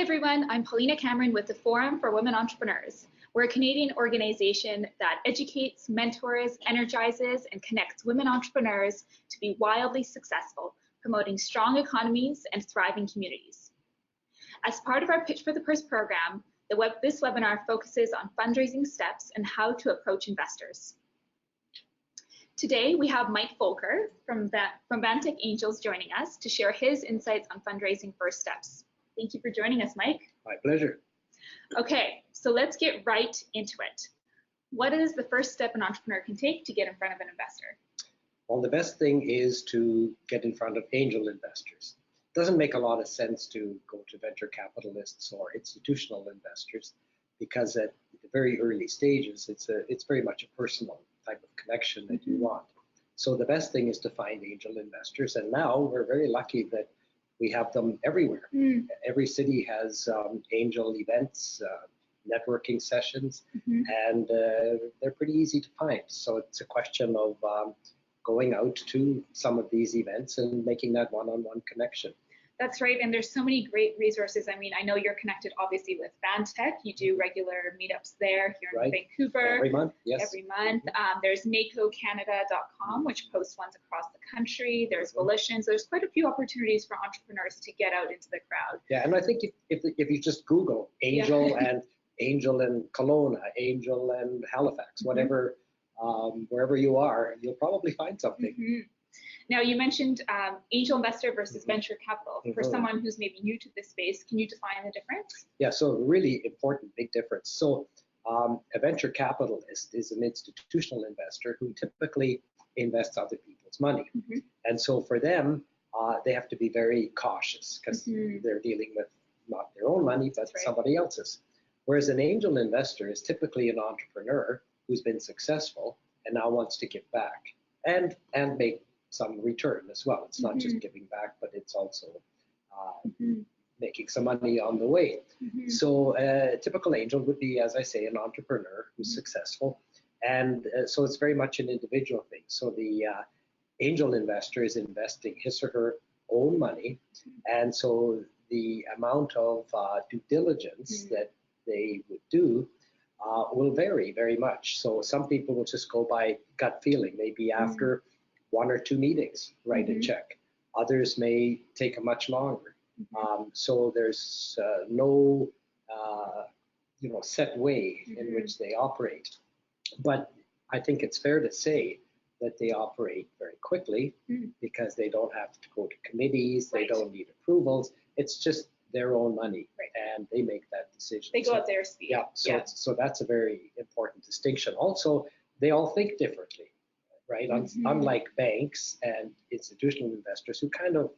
everyone, I'm Paulina Cameron with the Forum for Women Entrepreneurs. We're a Canadian organization that educates, mentors, energizes, and connects women entrepreneurs to be wildly successful, promoting strong economies and thriving communities. As part of our Pitch for the Purse program, this webinar focuses on fundraising steps and how to approach investors. Today, we have Mike Volker from VANTEC Angels joining us to share his insights on fundraising first steps. Thank you for joining us, Mike. My pleasure. Okay, so let's get right into it. What is the first step an entrepreneur can take to get in front of an investor? Well, the best thing is to get in front of angel investors. It doesn't make a lot of sense to go to venture capitalists or institutional investors because at the very early stages, it's very much a personal type of connection that you want. So the best thing is to find angel investors, and now we're very lucky that we have them everywhere. Every city has angel events, networking sessions, and they're pretty easy to find. So it's a question of going out to some of these events and making that one-on-one connection. That's right, and there's so many great resources. I mean, I know you're connected obviously with VANTEC. You do regular meetups there here in Vancouver. Every month, yes. Every month. There's NACOcanada.com, which posts ones across the country. There's Volitions. There's quite a few opportunities for entrepreneurs to get out into the crowd. Yeah, and I think if you just Google Angel and Angel in Kelowna, Angel in Halifax, whatever, wherever you are, you'll probably find something. Now, you mentioned angel investor versus venture capital. For someone who's maybe new to this space, can you define the difference? Yeah, so really important, big difference. So a venture capitalist is an institutional investor who typically invests other people's money. And so for them, they have to be very cautious because they're dealing with not their own money, but somebody else's. Whereas an angel investor is typically an entrepreneur who's been successful and now wants to give back and make some return as well. It's not just giving back, but it's also making some money on the way. So a typical angel would be, as I say, an entrepreneur who's successful. And so it's very much an individual thing. So the angel investor is investing his or her own money. And so the amount of due diligence that they would do will vary very much. So some people will just go by gut feeling, maybe after 1 or 2 meetings, write a check. Others may take a much longer. So there's no set way in which they operate. But I think it's fair to say that they operate very quickly because they don't have to go to committees, they don't need approvals. It's just their own money, and they make that decision. They go at their speed. Yeah, so that's a very important distinction. Also, they all think differently. Right? Unlike banks and institutional investors who kind of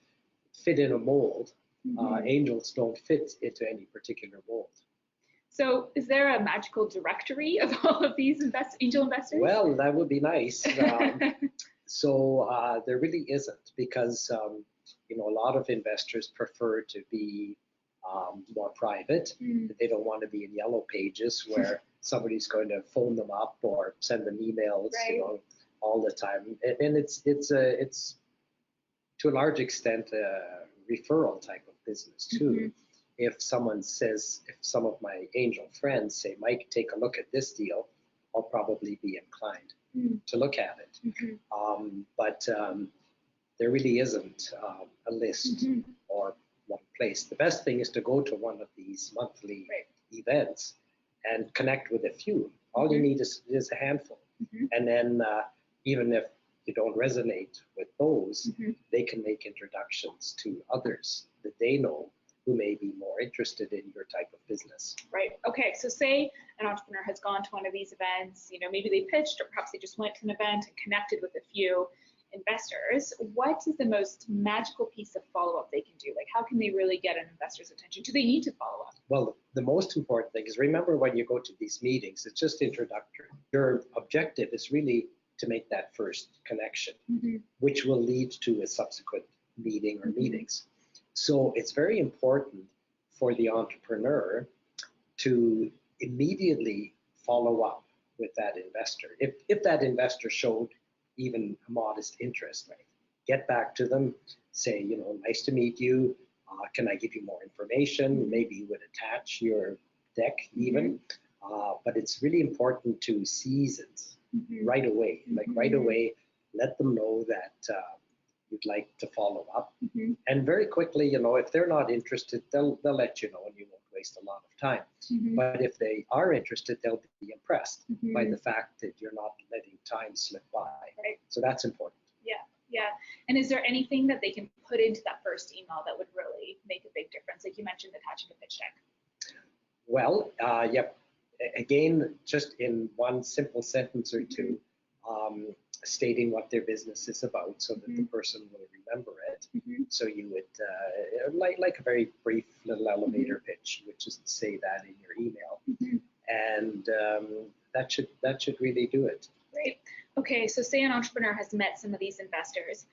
fit in a mold, angels don't fit into any particular mold. So is there a magical directory of all of these angel investors? Well, that would be nice. So there really isn't, because a lot of investors prefer to be more private. They don't want to be in yellow pages where somebody's going to phone them up or send them emails, all the time, and it's to a large extent a referral type of business too. If someone says, if some of my angel friends say, Mike, take a look at this deal, I'll probably be inclined to look at it. But there really isn't a list or one place. The best thing is to go to one of these monthly events and connect with a few. All you need is a handful, and then even if you don't resonate with those, they can make introductions to others that they know who may be more interested in your type of business. Right. Okay. So say an entrepreneur has gone to one of these events, maybe they pitched, or perhaps they just went to an event and connected with a few investors. What is the most magical piece of follow-up they can do? Like, how can they really get an investor's attention? Do they need to follow up? Well, the most important thing is, remember, when you go to these meetings, it's just introductory. Your objective is really to make that first connection, which will lead to a subsequent meeting or meetings. So it's very important for the entrepreneur to immediately follow up with that investor. If that investor showed even a modest interest, get back to them, say, nice to meet you. Can I give you more information? Maybe you would attach your deck even. But it's really important to seize it right away. Like right away, let them know that you'd like to follow up. And very quickly, you know, if they're not interested, they'll let you know and you won't waste a lot of time. But if they are interested, they'll be impressed by the fact that you're not letting time slip by. Right. So that's important. Yeah. And is there anything that they can put into that first email that would really make a big difference? Like you mentioned, attaching a pitch deck. Well, yep. Again, just in one simple sentence or two, stating what their business is about so that the person will remember it. So you would, like a very brief little elevator pitch, which is to say that in your email. And that should really do it. Great. Okay, so say an entrepreneur has met some of these investors.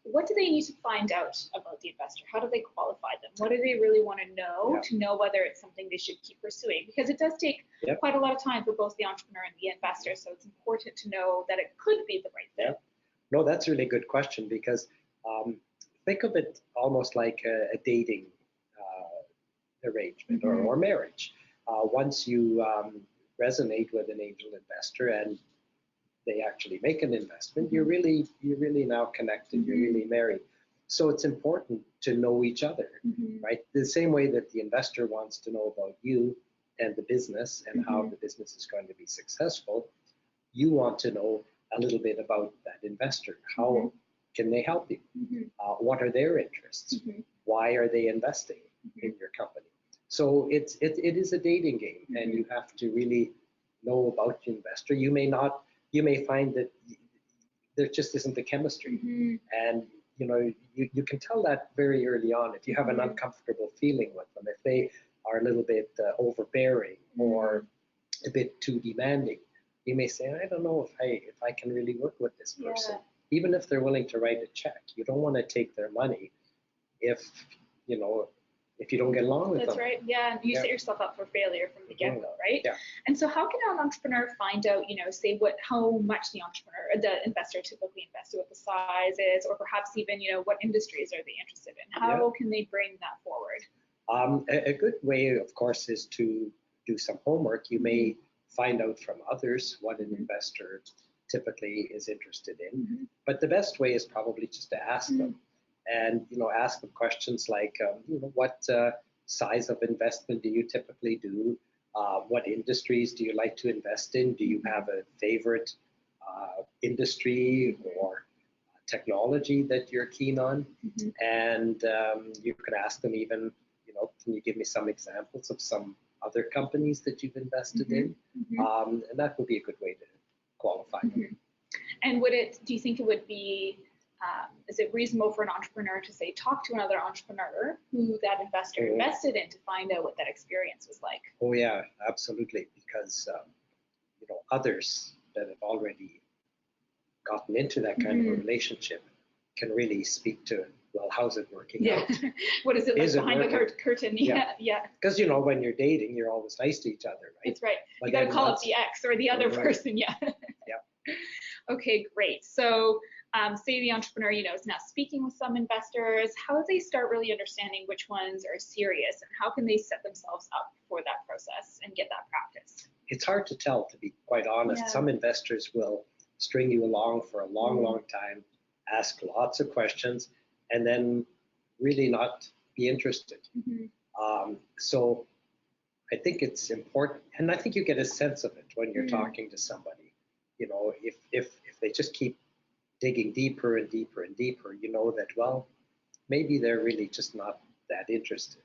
What do they need to find out about the investor? How do they qualify them? What do they really want to know to know whether it's something they should keep pursuing? Because it does take quite a lot of time for both the entrepreneur and the investor, so it's important to know that it could be the right fit. No, that's a really good question because think of it almost like a dating arrangement or marriage. Once you resonate with an angel investor and they actually make an investment, you're really now connected, you're really married. So it's important to know each other, right? The same way that the investor wants to know about you and the business and how the business is going to be successful, you want to know a little bit about that investor. How can they help you? What are their interests? Why are they investing in your company? So it is a dating game, and you have to really know about the investor. You may find that there just isn't the chemistry, and you know you can tell that very early on if you have an uncomfortable feeling with them, if they are a little bit overbearing or a bit too demanding. You may say, I don't know if I can really work with this person, even if they're willing to write a check. You don't want to take their money if you don't get along with them. That's right. Yeah, you set yourself up for failure from the get-go, right? Yeah. And so how can an entrepreneur find out, say how much the investor typically invested, what the size is, or perhaps even, what industries are they interested in? How can they bring that forward? A good way, of course, is to do some homework. You may find out from others what an investor typically is interested in. But the best way is probably just to ask them. And ask them questions like, what size of investment do you typically do? What industries do you like to invest in? Do you have a favorite industry or technology that you're keen on? And you could ask them even, can you give me some examples of some other companies that you've invested in? And that would be a good way to qualify them. And do you think it would be, is it reasonable for an entrepreneur to say, talk to another entrepreneur who that investor invested in to find out what that experience was like? Oh yeah, absolutely. Because, others that have already gotten into that kind of a relationship can really speak to, well, how's it working out? What is it like behind the curtain? Yeah. Because, when you're dating, you're always nice to each other, right? That's right. But you got to call up the ex or the other person. Yeah. Okay, great. So say the entrepreneur, is now speaking with some investors. How do they start really understanding which ones are serious, and how can they set themselves up for that process and get that practice? It's hard to tell, to be quite honest. Some investors will string you along for a long, long time, ask lots of questions, and then really not be interested. So I think it's important, and I think you get a sense of it when you're talking to somebody. If they just keep digging deeper and deeper and deeper, that, well, maybe they're really just not that interested.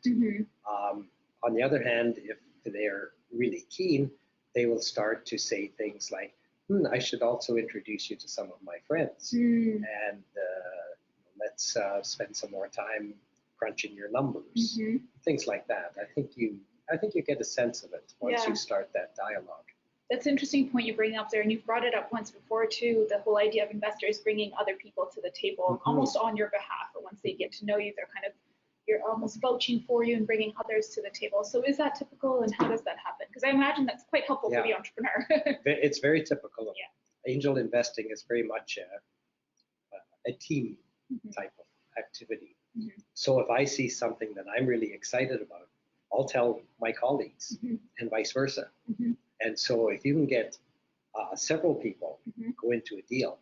On the other hand, if they're really keen, they will start to say things like, I should also introduce you to some of my friends, and let's spend some more time crunching your numbers, things like that. I think you get a sense of it once you start that dialogue. That's an interesting point you bring up there, and you've brought it up once before too, the whole idea of investors bringing other people to the table almost on your behalf, or once they get to know you, you're almost vouching for you and bringing others to the table. So is that typical, and how does that happen? Because I imagine that's quite helpful for the entrepreneur. It's very typical. Angel investing is very much a team type of activity. So if I see something that I'm really excited about, I'll tell my colleagues and vice versa. And so if you can get several people go into a deal,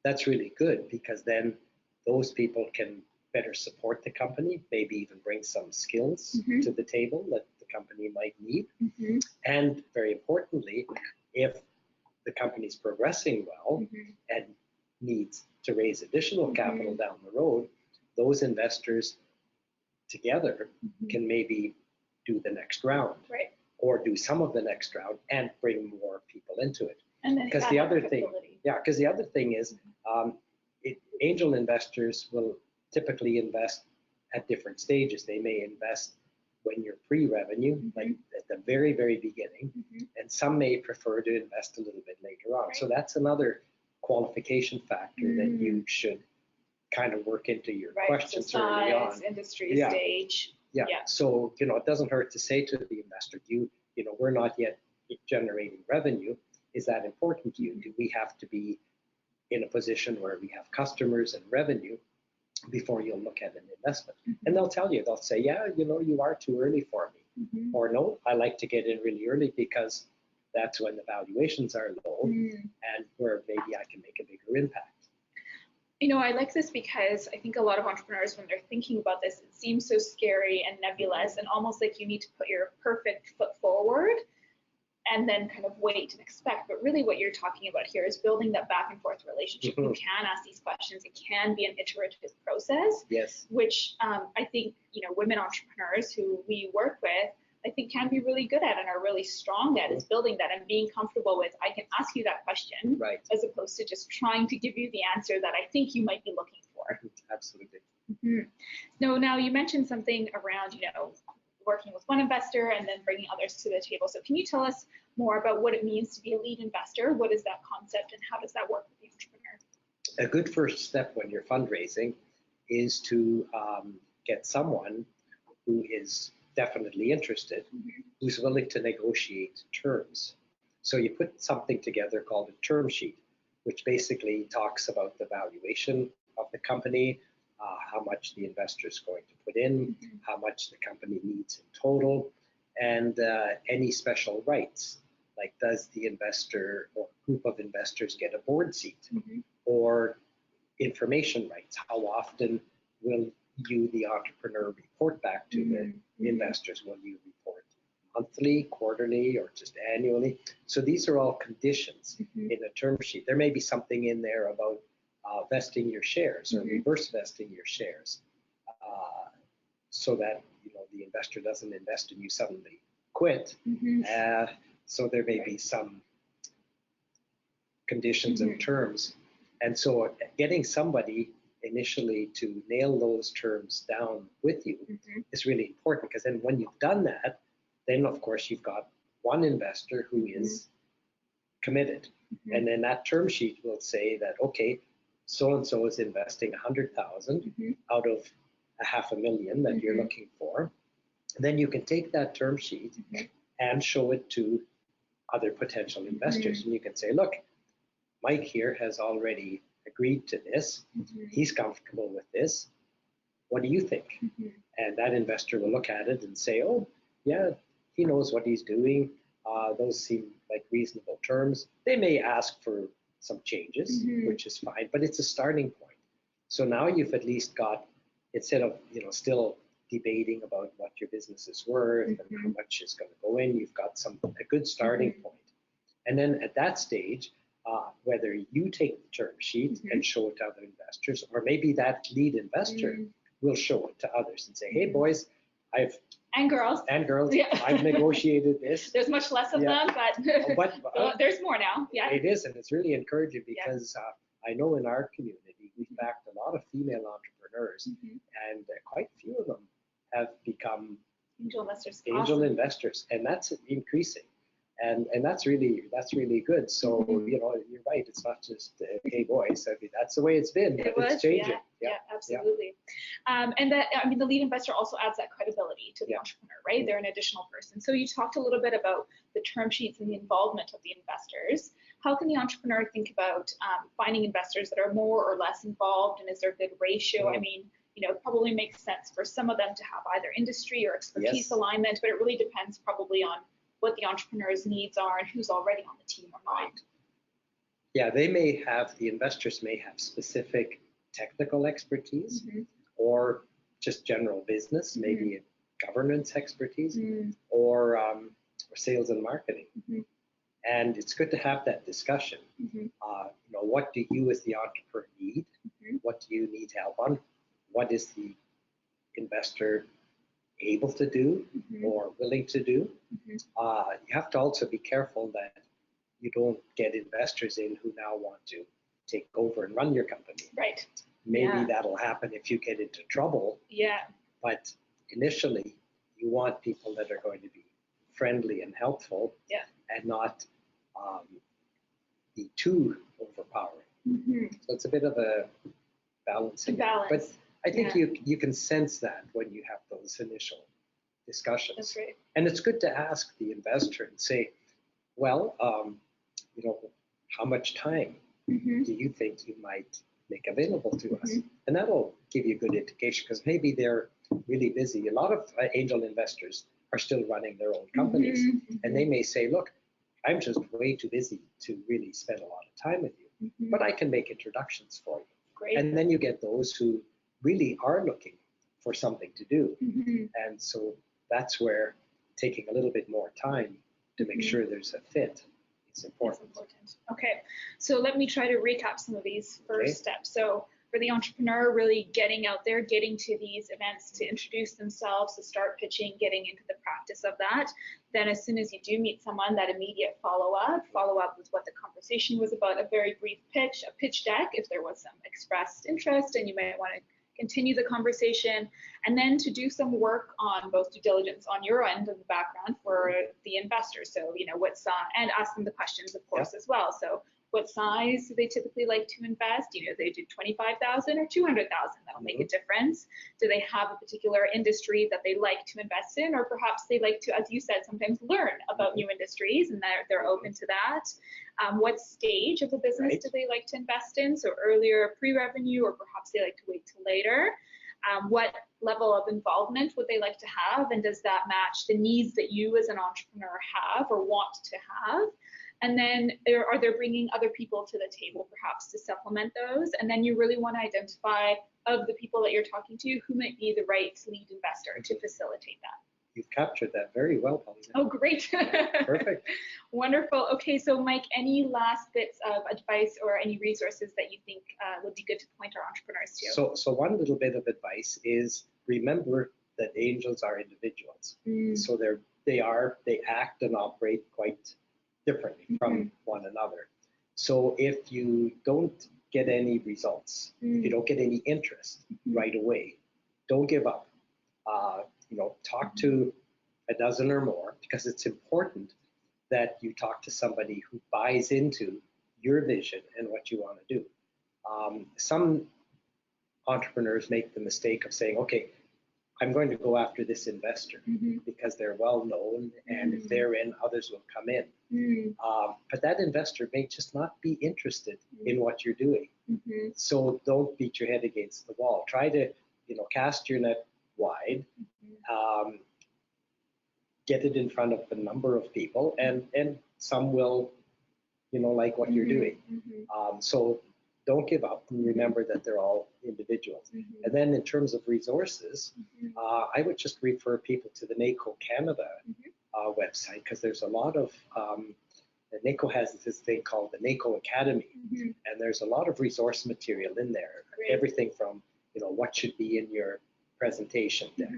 that's really good, because then those people can better support the company, maybe even bring some skills to the table that the company might need. And very importantly, if the company's progressing well and needs to raise additional capital down the road, those investors together can maybe do the next round, or do some of the next round and bring more people into it. Because the other thing is, angel investors will typically invest at different stages. They may invest when you're pre-revenue, like at the very, very beginning, and some may prefer to invest a little bit later on. So that's another qualification factor that you should kind of work into your questions early on. Industry stage. So, it doesn't hurt to say to the investor, we're not yet generating revenue. Is that important to you? Do we have to be in a position where we have customers and revenue before you'll look at an investment? And they'll tell you, they'll say, yeah, you are too early for me. Or no, I like to get in really early because that's when the valuations are low and where maybe I can make a bigger impact. I like this because I think a lot of entrepreneurs, when they're thinking about this, it seems so scary and nebulous and almost like you need to put your perfect foot forward and then kind of wait and expect. But really what you're talking about here is building that back and forth relationship. You can ask these questions. It can be an iterative process, which I think, women entrepreneurs who we work with, I think can be really good at and are really strong at, is building that and being comfortable with, I can ask you that question, as opposed to just trying to give you the answer that I think you might be looking for. Absolutely. So now you mentioned something around, working with one investor and then bringing others to the table. So can you tell us more about what it means to be a lead investor? What is that concept and how does that work with the entrepreneur? A good first step when you're fundraising is to get someone who is definitely interested, who's willing to negotiate terms. So you put something together called a term sheet, which basically talks about the valuation of the company, how much the investor is going to put in, how much the company needs in total, and any special rights, like does the investor or group of investors get a board seat, or information rights, how often will you, the entrepreneur, report back to the investors? Will you report monthly, quarterly, or just annually? So these are all conditions in a term sheet. There may be something in there about vesting your shares or reverse vesting your shares, so that the investor doesn't invest and you suddenly quit. So there may be some conditions and terms, and so getting somebody initially to nail those terms down with you is really important, because then when you've done that, then of course you've got one investor who is committed, and then that term sheet will say that, okay, so-and-so is investing 100,000 out of $500,000 that you're looking for. Then you can take that term sheet and show it to other potential investors, and you can say, look, Mike here has already agreed to this. He's comfortable with this. What do you think? And that investor will look at it and say, oh, yeah, he knows what he's doing. Those seem like reasonable terms. They may ask for some changes, which is fine, but it's a starting point. So now you've at least got, instead of still debating about what your business is worth and how much is going to go in, you've got a good starting point. And then at that stage, whether you take the term sheet and show it to other investors, or maybe that lead investor will show it to others and say, hey boys, and girls, I've negotiated this. There's much less of them, but there's more now. It is, and it's really encouraging, because I know in our community we've backed a lot of female entrepreneurs, and quite a few of them have become angel investors, and that's increasing. And that's really good. So you're right. It's not just hey boys. I mean, that's the way it's been. It's changing. Yeah, absolutely. And that, the lead investor also adds that credibility to the entrepreneur, right? They're an additional person. So you talked a little bit about the term sheets and the involvement of the investors. How can the entrepreneur think about finding investors that are more or less involved, and is there a good ratio? it probably makes sense for some of them to have either industry or expertise Yes. alignment, but it really depends probably on what the entrepreneur's needs are and who's already on the team or not. Yeah, the investors may have specific technical expertise or just general business, maybe governance expertise or sales and marketing. And it's good to have that discussion. What do you as the entrepreneur need? What do you need help on? What is the investor able to do or willing to do? You have to also be careful that you don't get investors in who now want to take over and run your company. Right. Maybe that'll happen if you get into trouble. Yeah. But initially, you want people that are going to be friendly and helpful and not be too overpowering. So it's a bit of a balancing. But I think you can sense that when you have those initial discussions. That's right. And it's good to ask the investor and say, well, how much time do you think you might make available to us? And that'll give you a good indication, because maybe they're really busy. A lot of angel investors are still running their own companies, and they may say, look, I'm just way too busy to really spend a lot of time with you, but I can make introductions for you. Great. And then you get those who really are looking for something to do. And so that's where taking a little bit more time to make sure there's a fit is important. Okay, so let me try to recap some of these first steps. So for the entrepreneur, really getting out there, getting to these events to introduce themselves, to start pitching, getting into the practice of that. Then as soon as you do meet someone, that immediate follow-up with what the conversation was about, a very brief pitch, a pitch deck if there was some expressed interest and you might want to continue the conversation, and then to do some work on both due diligence on your end of the background for the investor. So, what size, and ask them the questions, of course, as well. So what size do they typically like to invest? They do 25,000 or 200,000. That'll make a difference. Do they have a particular industry that they like to invest in, or perhaps they like to, as you said, sometimes learn about new industries, and they're open to that. What stage of the business do they like to invest in? So earlier, pre-revenue, or perhaps they like to wait till later. What level of involvement would they like to have, and does that match the needs that you as an entrepreneur have or want to have? And then are they bringing other people to the table perhaps to supplement those? And then you really want to identify, of the people that you're talking to, who might be the right lead investor to facilitate that. You've captured that very well, Paulina. Oh, great. Perfect. Wonderful. Okay, so Mike, any last bits of advice or any resources that you think would be good to point our entrepreneurs to? So one little bit of advice is, remember that angels are individuals. So they act and operate quite differently from one another. So if you don't get any results, if you don't get any interest right away, don't give up. Talk to a dozen or more, because it's important that you talk to somebody who buys into your vision and what you want to do. Some entrepreneurs make the mistake of saying, okay, I'm going to go after this investor because they're well known, and if they're in, others will come in. But that investor may just not be interested in what you're doing. So don't beat your head against the wall. Try to, cast your net wide, get it in front of a number of people, and some will, like what you're doing. So don't give up, and remember that they're all individuals. And then in terms of resources, I would just refer people to the NACO Canada website, because there's a lot of, NACO has this thing called the NACO Academy, and there's a lot of resource material in there. Everything from, what should be in your presentation deck,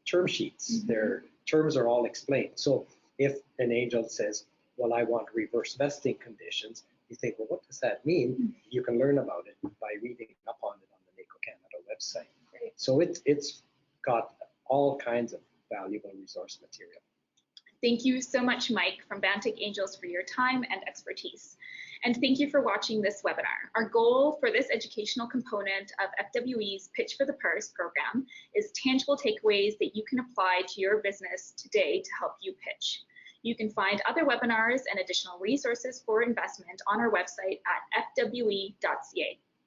term sheets, their terms are all explained. So if an angel says, well, I want reverse vesting conditions, you think, well, what does that mean? You can learn about it by reading up on it on the NACO Canada website. So it's got all kinds of valuable resource material. Thank you so much, Mike from VANTEC Angels, for your time and expertise. And thank you for watching this webinar. Our goal for this educational component of FWE's Pitch for the Purse program is tangible takeaways that you can apply to your business today to help you pitch. You can find other webinars and additional resources for investment on our website at fwe.ca.